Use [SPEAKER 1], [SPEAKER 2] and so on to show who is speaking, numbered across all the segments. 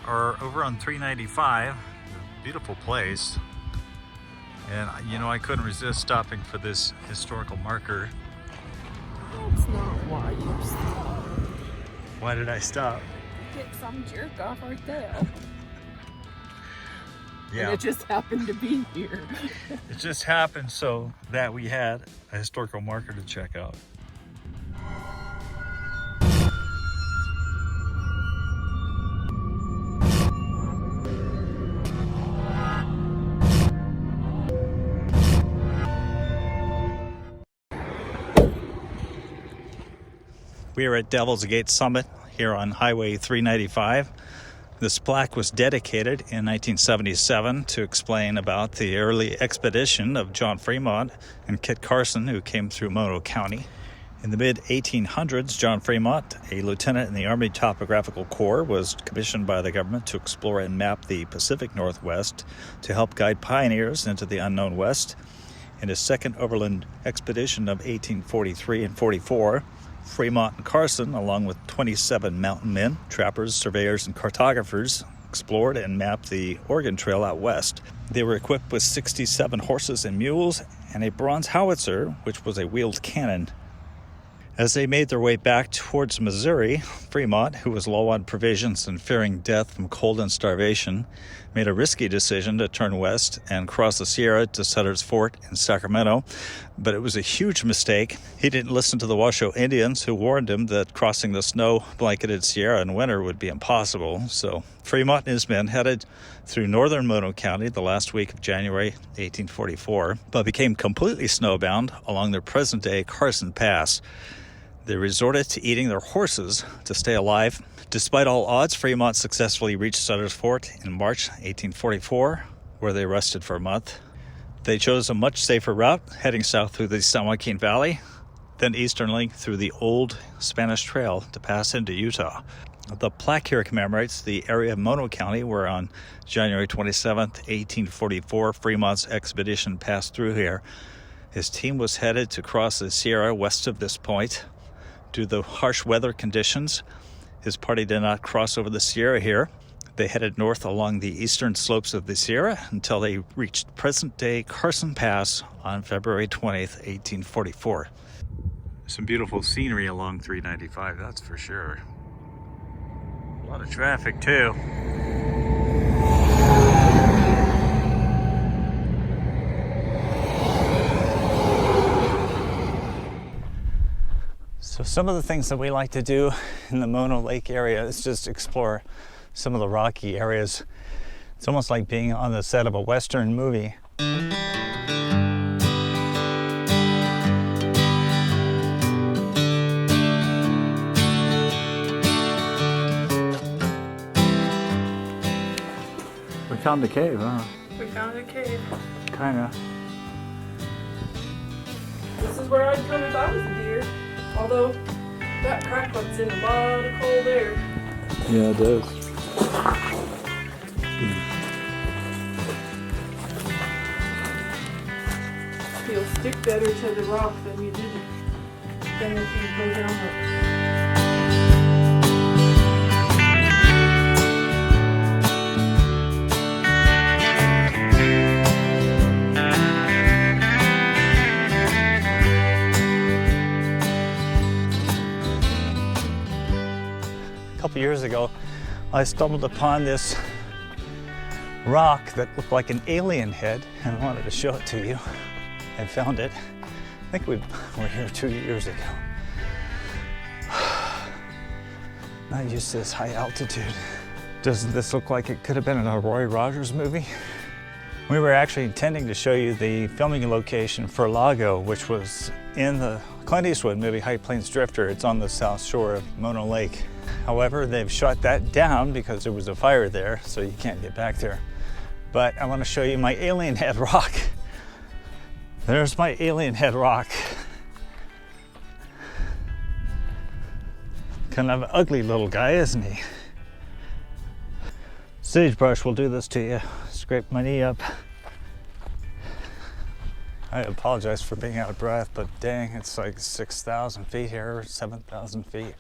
[SPEAKER 1] are over on 395. Beautiful place. And you know, I couldn't resist stopping for this historical marker.
[SPEAKER 2] That's not why you stopped.
[SPEAKER 1] Why did I stop?
[SPEAKER 2] Get some jerk off right there.
[SPEAKER 1] Yeah.
[SPEAKER 2] And it just happened to be here.
[SPEAKER 1] It just happened so that we had a historical marker to check out. We are at Devil's Gate Summit here on Highway 395. This plaque was dedicated in 1977 to explain about the early expedition of John Fremont and Kit Carson, who came through Mono County. In the mid-1800s, John Fremont, a lieutenant in the Army Topographical Corps, was commissioned by the government to explore and map the Pacific Northwest to help guide pioneers into the unknown West. In his second overland expedition of 1843 and 44, Fremont and Carson, along with 27 mountain men, trappers, surveyors, and cartographers, explored and mapped the Oregon Trail out west. They were equipped with 67 horses and mules and a bronze howitzer, which was a wheeled cannon. As they made their way back towards Missouri, Fremont, who was low on provisions and fearing death from cold and starvation, made a risky decision to turn west and cross the Sierra to Sutter's Fort in Sacramento, but it was a huge mistake. He didn't listen to the Washoe Indians, who warned him that crossing the snow-blanketed Sierra in winter would be impossible. So Fremont and his men headed through northern Mono County the last week of January 1844, but became completely snowbound along their present-day Carson Pass. They resorted to eating their horses to stay alive. Despite all odds, Fremont successfully reached Sutter's Fort in March 1844, where they rested for a month. They chose a much safer route, heading south through the San Joaquin Valley, then easternly through the old Spanish Trail to pass into Utah. The plaque here commemorates the area of Mono County where on January 27, 1844, Fremont's expedition passed through here. His team was headed to cross the Sierra west of this point. Due to the harsh weather conditions, his party did not cross over the Sierra here. They headed north along the eastern slopes of the Sierra until they reached present-day Carson Pass on February 20th, 1844. Some beautiful scenery along 395, that's for sure. A lot of traffic, too. So some of the things that we like to do in the Mono Lake area is just explore some of the rocky areas. It's almost like being on the set of a Western movie. We found a cave, huh?
[SPEAKER 2] We found a cave.
[SPEAKER 1] Kinda.
[SPEAKER 2] This is where I'd come if I was a deer. Although, that crack lets in a lot of cold air.
[SPEAKER 1] Yeah, it does.
[SPEAKER 2] You'll stick better to the rock than you did than if you go down the...
[SPEAKER 1] A couple years ago, I stumbled upon this rock that looked like an alien head and I wanted to show it to you. I found it. I think we were here 2 years ago. Not used to this high altitude. Doesn't this look like it could have been in a Roy Rogers movie? We were actually intending to show you the filming location for Lago, which was in the Clint Eastwood movie High Plains Drifter. It's on the south shore of Mono Lake. However, they've shut that down because there was a fire there, so you can't get back there. But I want to show you my alien head rock. There's my alien head rock. Kind of an ugly little guy, isn't he? Sagebrush will do this to you. Scrape my knee up. I apologize for being out of breath, but dang, it's like 6,000 feet here, 7,000 feet.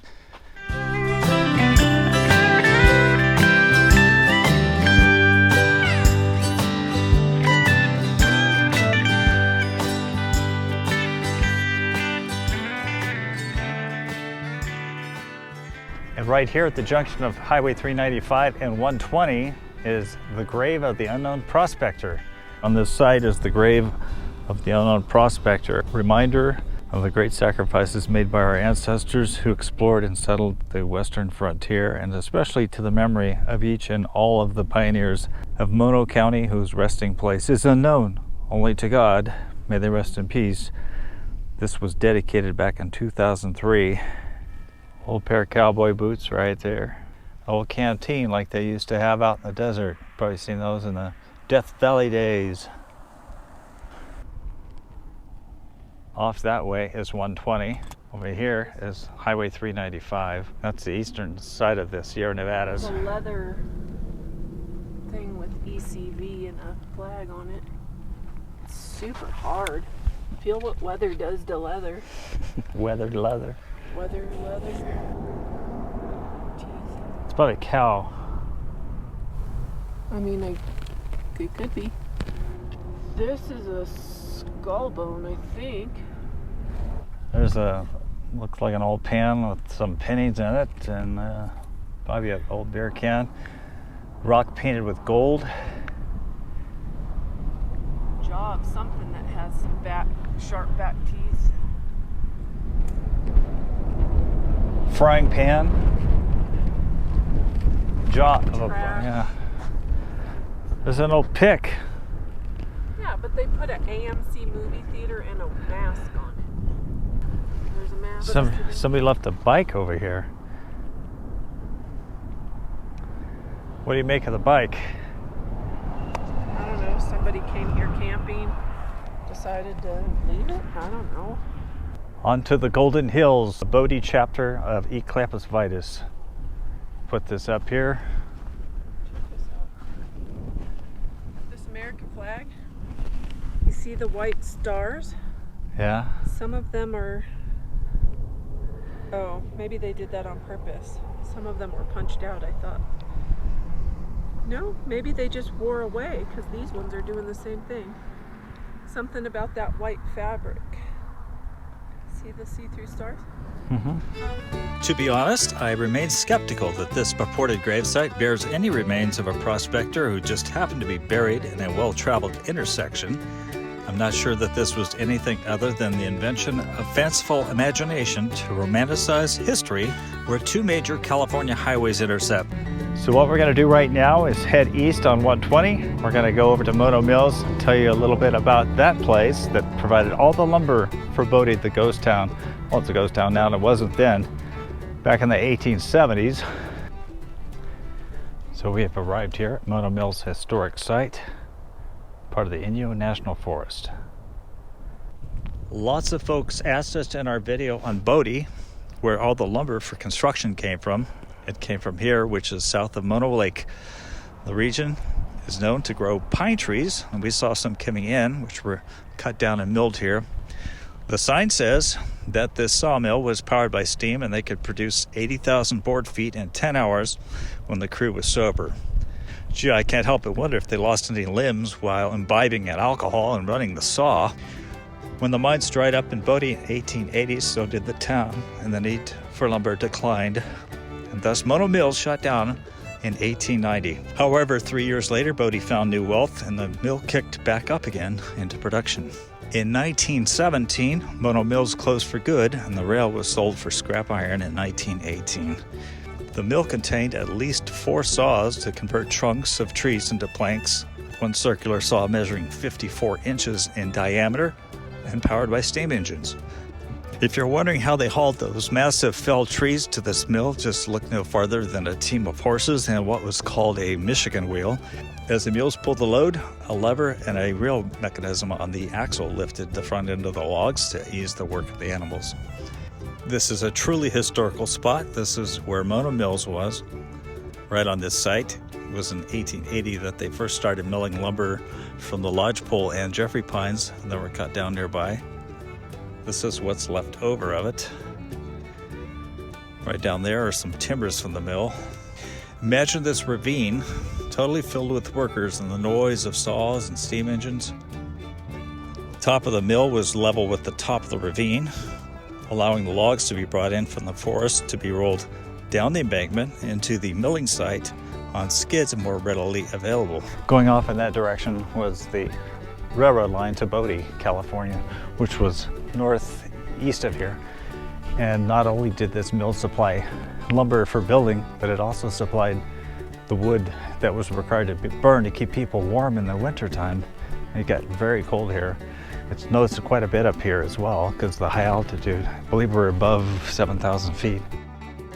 [SPEAKER 1] And right here at the junction of Highway 395 and 120 is the grave of the unknown prospector. On this site is the grave of the unknown prospector, reminder of the great sacrifices made by our ancestors who explored and settled the western frontier, and especially to the memory of each and all of the pioneers of Mono County whose resting place is unknown only to God. May they rest in peace. This was dedicated back in 2003. Old pair of cowboy boots right there. Old canteen like they used to have out in the desert. Probably seen those in the Death Valley days. Off that way is 120. Over here is Highway 395. That's the eastern side of the Sierra Nevadas.
[SPEAKER 2] The leather thing with ECV and a flag on it. It's super hard. Feel what weather does to leather.
[SPEAKER 1] Weathered leather.
[SPEAKER 2] Weather, leather. Jeez.
[SPEAKER 1] It's probably a cow.
[SPEAKER 2] I mean, it could be. This is a skull bone, I think.
[SPEAKER 1] There's looks like an old pan with some pennies in it, and probably an old beer can. Rock painted with gold.
[SPEAKER 2] Jaw of something that has some sharp back teeth.
[SPEAKER 1] Frying pan. Jaw of a,
[SPEAKER 2] Trash.
[SPEAKER 1] yeah. There's an old pick.
[SPEAKER 2] Yeah, but they put an AMC movie theater and a mask on it. There's a mask.
[SPEAKER 1] Somebody left a bike over here. What do you make of the bike?
[SPEAKER 2] I don't know. Somebody came here camping, decided to leave it. I don't know.
[SPEAKER 1] Onto the Golden Hills, the Bodie chapter of Eclampus Vitus. Put this up here.
[SPEAKER 2] Check this out. This American flag. You see the white stars?
[SPEAKER 1] Yeah.
[SPEAKER 2] Some of them are. Oh, maybe they did that on purpose. Some of them were punched out, I thought. No, maybe they just wore away because these ones are doing the same thing. Something about that white fabric. See the see-through stars?
[SPEAKER 1] Mm-hmm. To be honest, I remain skeptical that this purported gravesite bears any remains of a prospector who just happened to be buried in a well-traveled intersection. I'm not sure that this was anything other than the invention of fanciful imagination to romanticize history where two major California highways intersect. So what we're going to do right now is head east on 120. We're going to go over to Mono Mills and tell you a little bit about that place that provided all the lumber for Bodie, the ghost town. Well, it's a ghost town now, and it wasn't then, back in the 1870s. So we have arrived here at Mono Mills Historic Site, part of the Inyo National Forest. Lots of folks asked us in our video on Bodie where all the lumber for construction came from. It came from here, which is south of Mono Lake. The region is known to grow pine trees, and we saw some coming in, which were cut down and milled here. The sign says that this sawmill was powered by steam and they could produce 80,000 board feet in 10 hours when the crew was sober. Gee, I can't help but wonder if they lost any limbs while imbibing in alcohol and running the saw. When the mines dried up in Bodie in 1880, so did the town, and the need for lumber declined. And thus Mono Mills shut down in 1890. However, 3 years later, Bodie found new wealth and the mill kicked back up again into production. In 1917, Mono Mills closed for good and the rail was sold for scrap iron in 1918. The mill contained at least 4 saws to convert trunks of trees into planks, one circular saw measuring 54 inches in diameter and powered by steam engines. If you're wondering how they hauled those massive felled trees to this mill, just look no farther than a team of horses and what was called a Michigan wheel. As the mules pulled the load, a lever and a reel mechanism on the axle lifted the front end of the logs to ease the work of the animals. This is a truly historical spot. This is where Mono Mills was, right on this site. It was in 1880 that they first started milling lumber from the lodgepole and Jeffrey pines that were cut down nearby. This is what's left over of it. Right down there are some timbers from the mill. Imagine this ravine totally filled with workers and the noise of saws and steam engines. The top of the mill was level with the top of the ravine, allowing the logs to be brought in from the forest to be rolled down the embankment into the milling site on skids more readily available. Going off in that direction was the railroad line to Bodie, California, which was northeast of here. And not only did this mill supply lumber for building, but it also supplied the wood that was required to be burned to keep people warm in the wintertime. It got very cold here. It's noticed quite a bit up here as well because of the high altitude. I believe we're above 7,000 feet.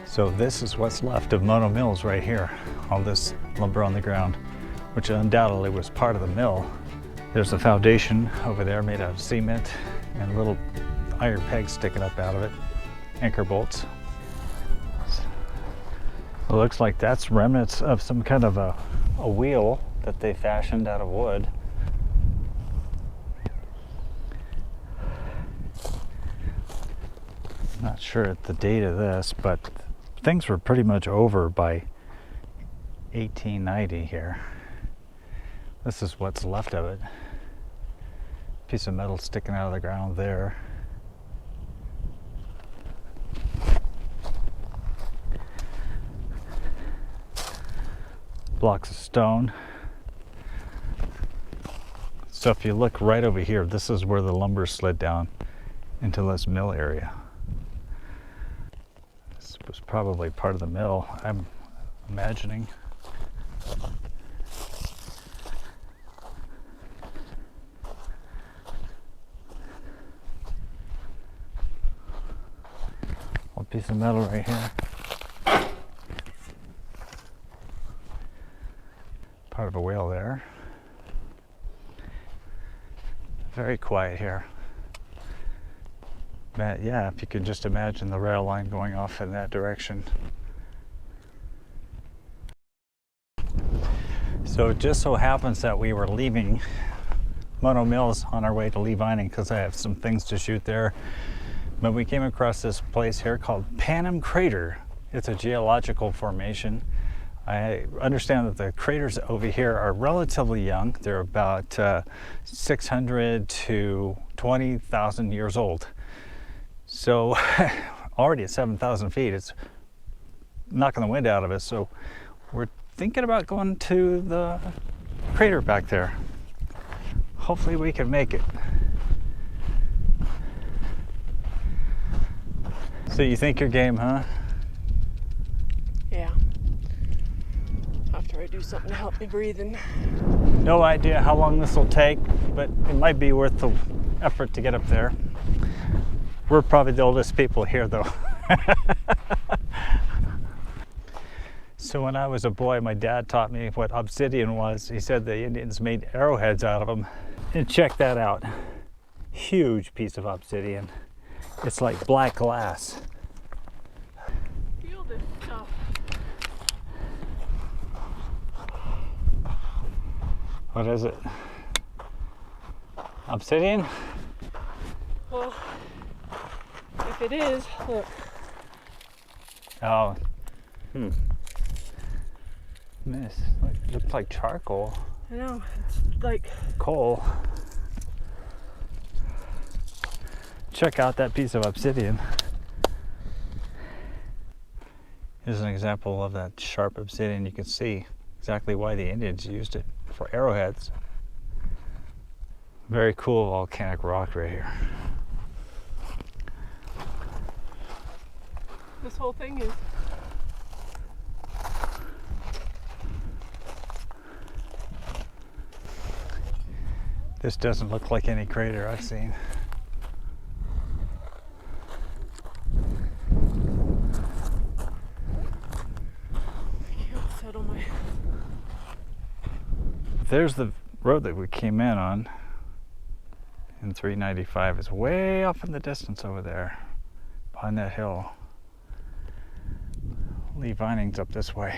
[SPEAKER 1] So this is what's left of Mono Mills right here. All this lumber on the ground, which undoubtedly was part of the mill. There's a foundation over there made out of cement and little iron pegs sticking up out of it, anchor bolts. It looks like that's remnants of some kind of a wheel that they fashioned out of wood. Not sure the date of this, but things were pretty much over by 1890 here. This is what's left of it. Piece of metal sticking out of the ground there. Blocks of stone. So if you look right over here, this is where the lumber slid down into this mill area. This was probably part of the mill, I'm imagining. A piece of metal right here. Part of a whale there. Very quiet here. But yeah, if you could just imagine the rail line going off in that direction. So it just so happens that we were leaving Mono Mills on our way to Lee Vining because I have some things to shoot there. But we came across this place here called Panum Crater. It's a geological formation. I understand that the craters over here are relatively young. They're about 600 to 20,000 years old. So already at 7,000 feet, it's knocking the wind out of us. So we're thinking about going to the crater back there. Hopefully we can make it. So you think you're game, huh?
[SPEAKER 2] Yeah. After I do something to help me breathing.
[SPEAKER 1] No idea how long this will take, but it might be worth the effort to get up there. We're probably the oldest people here, though. So when I was a boy, my dad taught me what obsidian was. He said the Indians made arrowheads out of them. And check that out. Huge piece of obsidian. It's like black glass.
[SPEAKER 2] Feel this stuff.
[SPEAKER 1] What is it? Obsidian?
[SPEAKER 2] Well, if it is, look.
[SPEAKER 1] Oh. This looks like charcoal.
[SPEAKER 2] I know, it's like
[SPEAKER 1] coal. Check out that piece of obsidian. Here's an example of that sharp obsidian. You can see exactly why the Indians used it for arrowheads. Very cool volcanic rock right here.
[SPEAKER 2] this whole thing is.
[SPEAKER 1] This doesn't look like any crater I've seen. There's the road that we came in on in 395. It's way off in the distance over there, behind that hill. Lee Vining's up this way.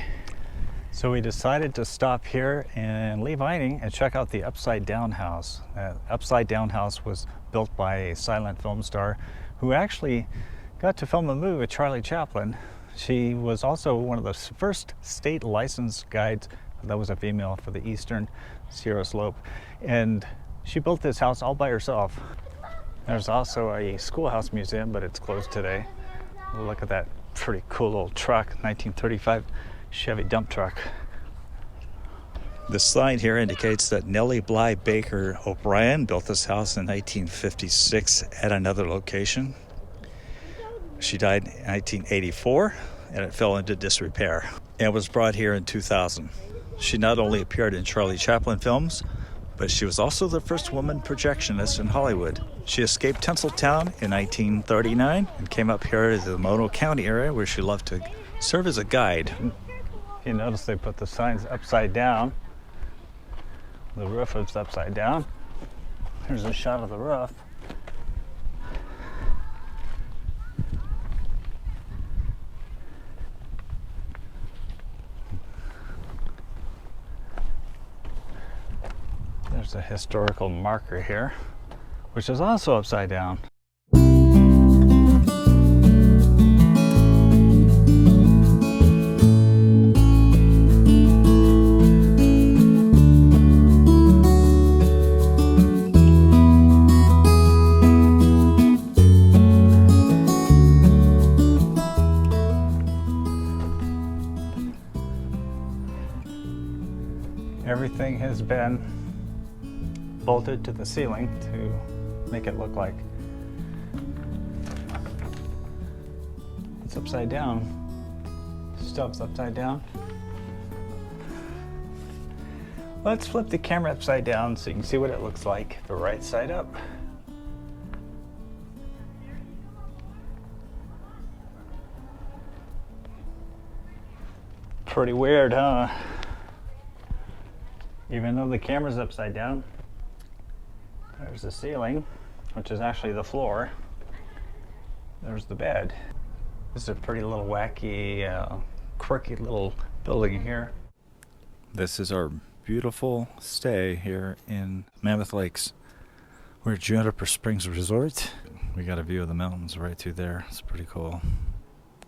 [SPEAKER 1] So we decided to stop here in Lee Vining and check out the Upside Down House. Upside Down House was built by a silent film star who actually got to film a movie with Charlie Chaplin. She was also one of the first state licensed guides that was a female for the Eastern Sierra Slope. And she built this house all by herself. There's also a schoolhouse museum, but it's closed today. Look at that pretty cool little truck, 1935 Chevy dump truck. The sign here indicates that Nellie Bly Baker O'Brien built this house in 1956 at another location. She died in 1984, and it fell into disrepair and was brought here in 2000. She not only appeared in Charlie Chaplin films, but she was also the first woman projectionist in Hollywood. She escaped Tinseltown in 1939 and came up here to the Mono County area where she loved to serve as a guide. You notice they put the signs upside down. The roof is upside down. Here's a shot of the roof. There's a historical marker here, which is also upside down. Everything has been bolted to the ceiling to make it look like it's upside down. Stuff's upside down. Let's flip the camera upside down so you can see what it looks like the right side up. Pretty weird, huh? Even though the camera's upside down, there's the ceiling, which is actually the floor. There's the bed. This is a pretty little wacky, quirky little building here. This is our beautiful stay here in Mammoth Lakes. We're at Juniper Springs Resort. We got a view of the mountains right through there. It's pretty cool.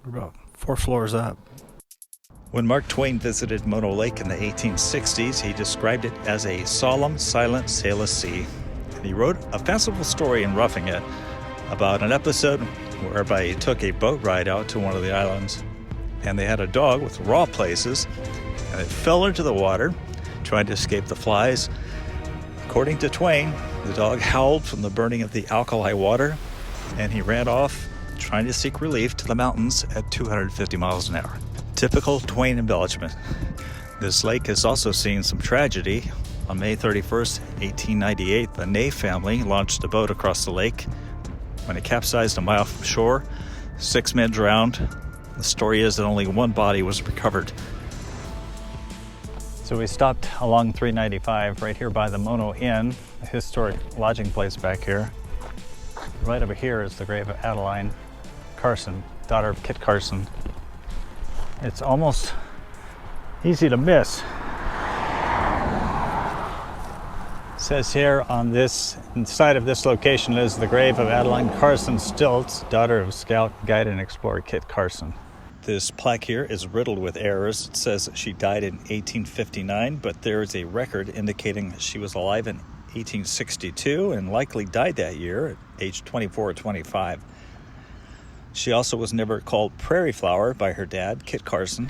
[SPEAKER 1] We're about 4 floors up. When Mark Twain visited Mono Lake in the 1860s, he described it as a solemn, silent, sailless sea. He wrote a fanciful story in Roughing It about an episode whereby he took a boat ride out to one of the islands, and they had a dog with raw places, and it fell into the water, trying to escape the flies. According to Twain, the dog howled from the burning of the alkali water, and he ran off, trying to seek relief to the mountains at 250 miles an hour. Typical Twain embellishment. This lake has also seen some tragedy. On May 31st, 1898, the Ney family launched a boat across the lake. When it capsized a mile from shore, 6 men drowned. The story is that only 1 body was recovered. So we stopped along 395 right here by the Mono Inn, a historic lodging place back here. Right over here is the grave of Adeline Carson, daughter of Kit Carson. It's almost easy to miss. It says here on this inside of this location is the grave of Adeline Carson Stilts, daughter of scout, guide, and explorer Kit Carson. This plaque here is riddled with errors. It says she died in 1859, but there is a record indicating she was alive in 1862 and likely died that year at age 24 or 25. She also was never called Prairie Flower by her dad, Kit Carson.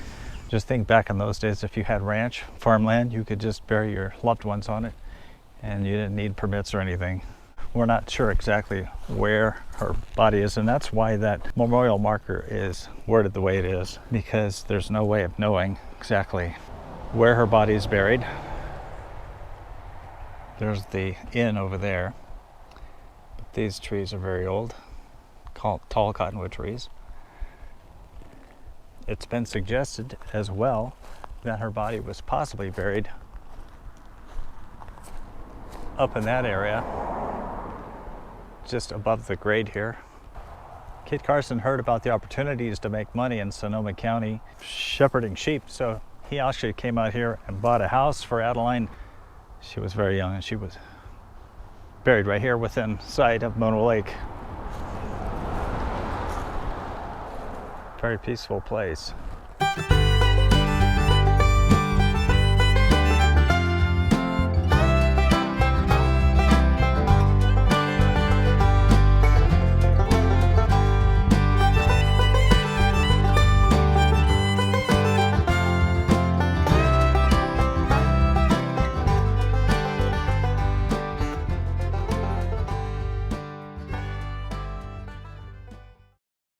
[SPEAKER 1] Just think back in those days, if you had ranch, farmland, you could just bury your loved ones on it, and you didn't need permits or anything. We're not sure exactly where her body is, and that's why that memorial marker is worded the way it is, because there's no way of knowing exactly where her body is buried. There's the inn over there, but these trees are very old. Tall cottonwood trees. It's been suggested as well that her body was possibly buried up in that area, just above the grade here. Kit Carson heard about the opportunities to make money in Sonoma County shepherding sheep, so he actually came out here and bought a house for Adeline. She was very young, and she was buried right here within sight of Mono Lake. Very peaceful place.